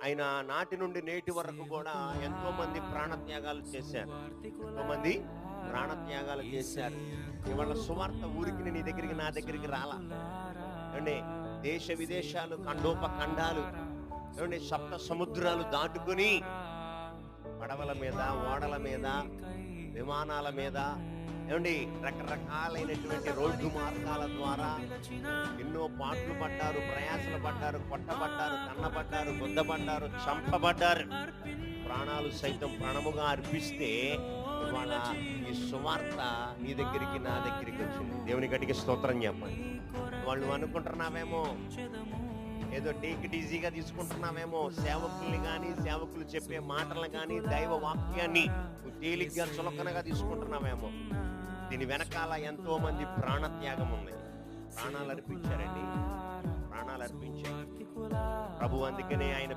ఆయన నాటి నుండి నేటి వరకు కూడా ఎంతో మంది ప్రాణత్యాగాలు చేశారు. ఎంతో మంది ప్రాణత్యాగాలు చేశారు. ఇవాళ సువార్త ఊరికి నీ దగ్గరికి నా దగ్గరికి రాలా ఏమండి. దేశ విదేశాలు, ఖండోపఖండాలు, ఏమండి, సప్త సముద్రాలు దాటుకుని పడవల మీద, ఓడల మీద, విమానాల మీద, ఏమండి, రకరకాలైనటువంటి రోడ్డు మార్గాల ద్వారా ఎన్నో పాటలు పడ్డారు, ప్రయాసలు పడ్డారు, కొట్టబడ్డారు, తన్నబడ్డారు, గుద్దబడ్డారు, చంపబడ్డారు. ప్రాణాలు సైతం ప్రాణముగా అర్పిస్తే ఇవాళ ఈ సువార్త నీ దగ్గరికి నా దగ్గరికి వచ్చింది. దేవుని గట్టిగా స్తోత్రం చెప్పండి. వాళ్ళు అనుకుంటున్నావేమో ఏదో టేక్ ఇట్ ఈజీగా తీసుకుంటున్నావేమో, సేవకుల్ని కానీ, సేవకులు చెప్పే మాటలను కానీ, దైవ వాక్యాన్ని తేలిగ్గా చులకనగా తీసుకుంటున్నావేమో. దీని వెనకాల ఎంతో మంది ప్రాణత్యాగం ఉంది. ప్రాణాలు అర్పించారండి, ప్రాణాలు అర్పించారు. ప్రభు అందుకనే ఆయన